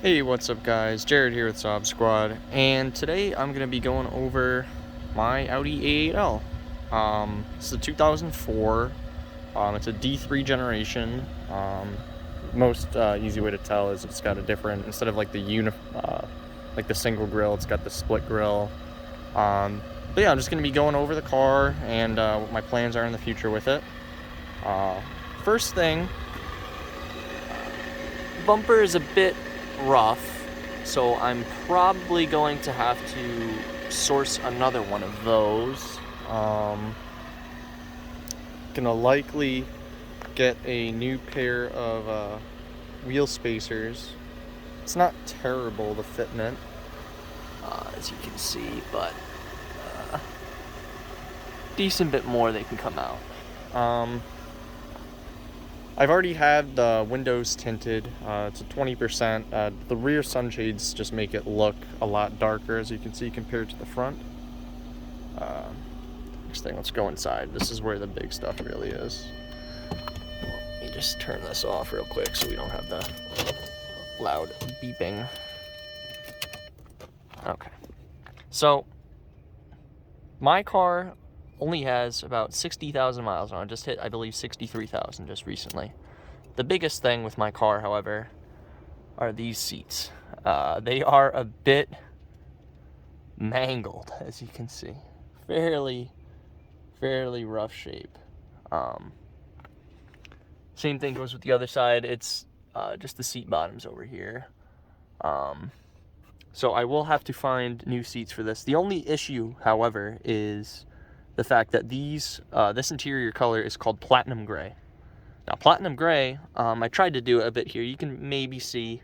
Hey, what's up guys? Jared here with Saabsquad, and today I'm going to be going over my Audi A8L. It's a 2004, it's a D3 generation. Most easy way to tell is it's got a different, instead of like like the single grille, it's got the split grille. But yeah, I'm just going to be going over the car and what my plans are in the future with it. First thing, bumper is a bit rough, so I'm probably going to have to source another one of those. Gonna likely get a new pair of wheel spacers. It's not terrible, the fitment, as you can see, but decent bit more they can come out. I've already had the windows tinted. It's a 20%. The rear sunshades just make it look a lot darker, as you can see, compared to the front. Next thing, let's go inside. This is where the big stuff really is. Let me just turn this off real quick so we don't have the loud beeping. Okay. So, my car only has about 60,000 miles on it. Just hit, I believe, 63,000 just recently. The biggest thing with my car, however, are these seats. They are a bit mangled, as you can see. Fairly rough shape. Same thing goes with the other side. It's just the seat bottoms over here. So I will have to find new seats for this. The only issue, however, is the fact that this interior color is called platinum gray. Now, platinum gray, I tried to do it a bit here. You can maybe see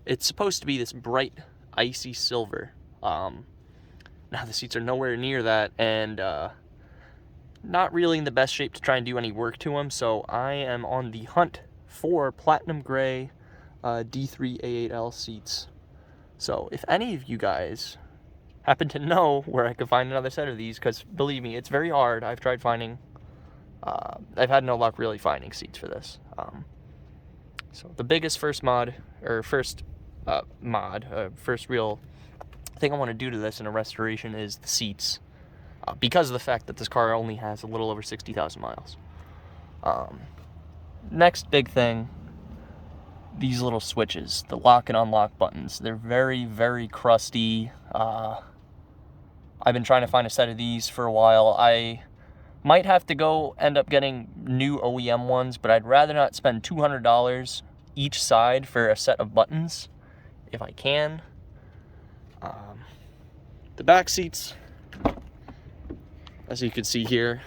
it's supposed to be this bright, icy silver. Now, the seats are nowhere near that, and not really in the best shape to try and do any work to them, so I am on the hunt for platinum gray D3 A8L seats. So, if any of you guys happen to know where I could find another set of these, because believe me, it's very hard. I've tried finding, I've had no luck really finding seats for this. So the biggest first real thing I want to do to this in a restoration is the seats, because of the fact that this car only has a little over 60,000 miles. Next big thing, these little switches, the lock and unlock buttons. They're very crusty. I've been trying to find a set of these for a while. I might have to end up getting new OEM ones, but I'd rather not spend $200 each side for a set of buttons if I can. The back seats, as you can see here,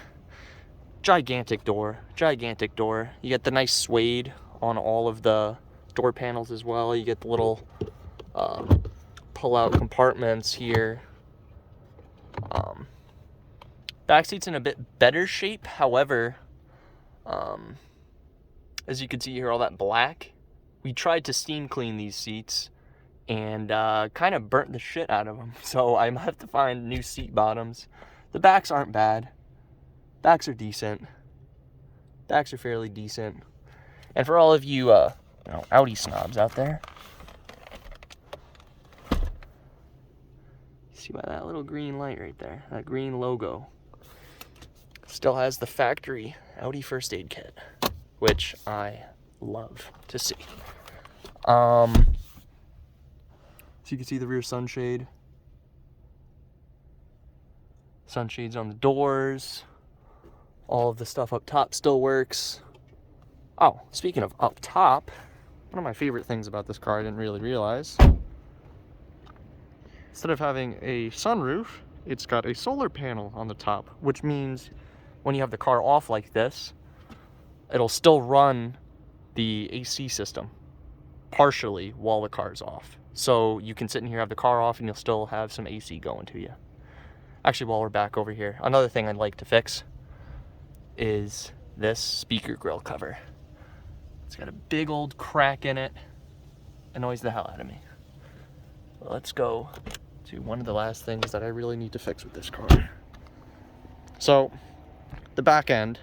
gigantic door. You get the nice suede on all of the door panels as well. You get the little pull-out compartments here. Back seat's in a bit better shape, however, as you can see here, all that black. We tried to steam clean these seats and kind of burnt the shit out of them, so I might have to find new seat bottoms. The backs aren't bad. Backs are decent. Backs are fairly decent. And for all of you, Audi snobs out there, see by that little green light right there, that green logo, still has the factory Audi first aid kit, which I love to see. So you can see the rear sunshade. Sunshades on the doors. All of the stuff up top still works. Oh, speaking of up top, one of my favorite things about this car I didn't really realize, instead of having a sunroof, it's got a solar panel on the top, which means when you have the car off like this, it'll still run the AC system partially while the car's off. So you can sit in here, have the car off, and you'll still have some AC going to you. Actually, while we're back over here, another thing I'd like to fix is this speaker grill cover. It's got a big old crack in it. Annoys the hell out of me. Let's go to one of the last things that I really need to fix with this car. So, the back end,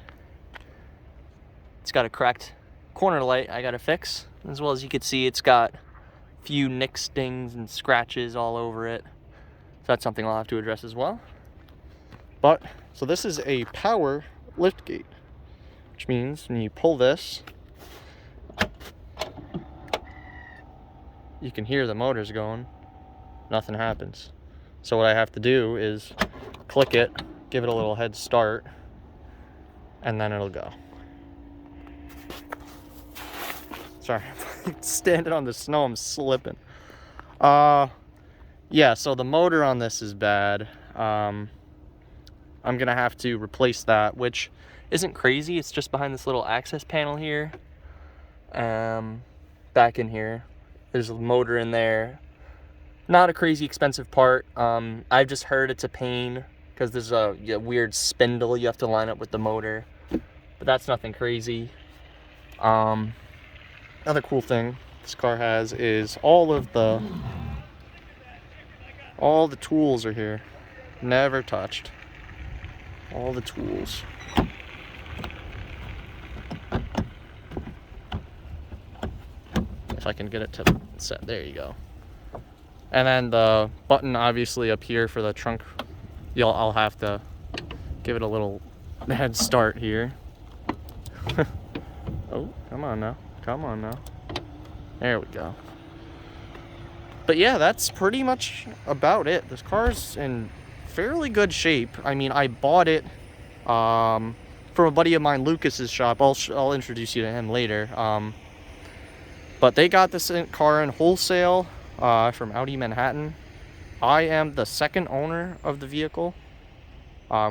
it's got a cracked corner light I gotta fix, as well as you can see it's got few nick stings and scratches all over it. So that's something I'll have to address as well. But, so this is a power lift gate, which means when you pull this, you can hear the motors going, nothing happens. So what I have to do is click it, give it a little head start, and then it'll go. Sorry, I'm standing on the snow, I'm slipping. Yeah, so the motor on this is bad. I'm gonna have to replace that, which isn't crazy. It's just behind this little access panel here. Back in here, there's a motor in there. Not a crazy expensive part. I've just heard it's a pain because there's a weird spindle you have to line up with the motor, but that's nothing crazy. Another cool thing this car has is all the tools are here, never touched. All the tools. If I can get it to set, there you go. And then the button obviously up here for the trunk, I'll have to give it a little head start here. Oh, come on now. Come on now. There we go. But yeah, that's pretty much about it. This car's in fairly good shape. I mean, I bought it from a buddy of mine, Lucas's shop. I'll introduce you to him later. But they got this car in wholesale from Audi Manhattan. I am the second owner of the vehicle,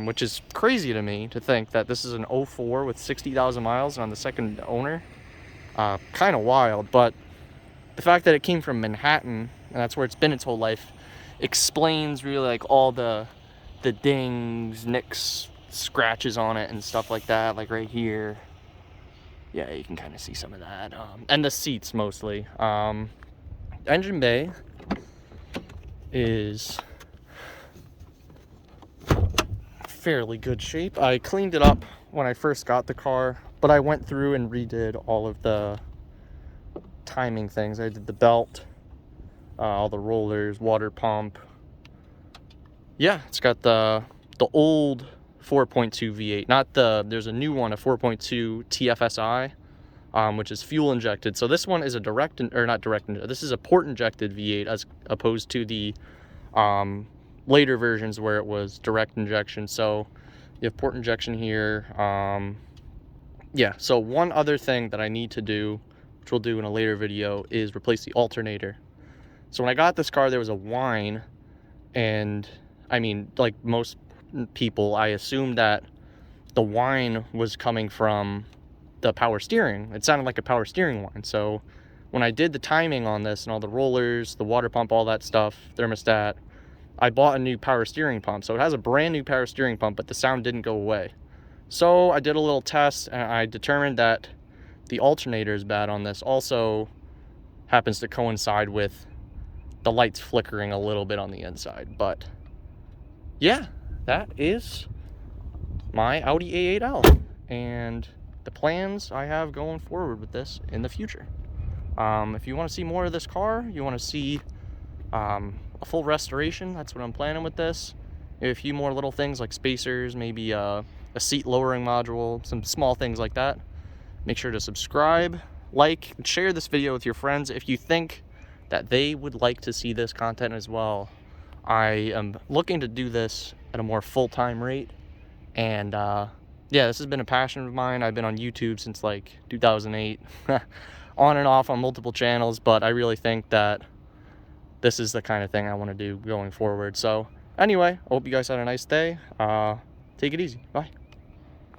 which is crazy to me to think that this is an 04 with 60,000 miles and I'm the second owner. Kind of wild, but the fact that it came from Manhattan and that's where it's been its whole life explains really like all the dings, nicks, scratches on it and stuff like that, like right here. Yeah, you can kind of see some of that. And the seats mostly. Engine bay is fairly good shape. I cleaned it up when I first got the car, but I went through and redid all of the timing things. I did the belt, all the rollers, water pump. Yeah, it's got the old 4.2 V8, not there's a new one, a 4.2 TFSI, which is fuel injected. So this one is a this is a port injected V8 as opposed to the later versions where it was direct injection. So you have port injection here. Yeah, so one other thing that I need to do, which we'll do in a later video, is replace the alternator. So when I got this car, there was a whine, and I mean, like most people, I assumed that the whine was coming from the power steering. It sounded like a power steering whine. So when I did the timing on this and all the rollers, the water pump, all that stuff, thermostat, I bought a new power steering pump. So it has a brand new power steering pump, but the sound didn't go away. So I did a little test and I determined that the alternator is bad on this. Also happens to coincide with the lights flickering a little bit on the inside. But yeah, that is my Audi A8L and the plans I have going forward with this in the future. If you want to see more of this car, you want to see a full restoration, that's what I'm planning with this. Maybe a few more little things like spacers, maybe a seat lowering module, some small things like that. Make sure to subscribe, like, and share this video with your friends if you think that they would like to see this content as well. I am looking to do this at a more full-time rate, and yeah, this has been a passion of mine. I've been on YouTube since like 2008, on and off on multiple channels, but I really think that this is the kind of thing I want to do going forward. So anyway, I hope you guys had a nice day. Take it easy. Bye.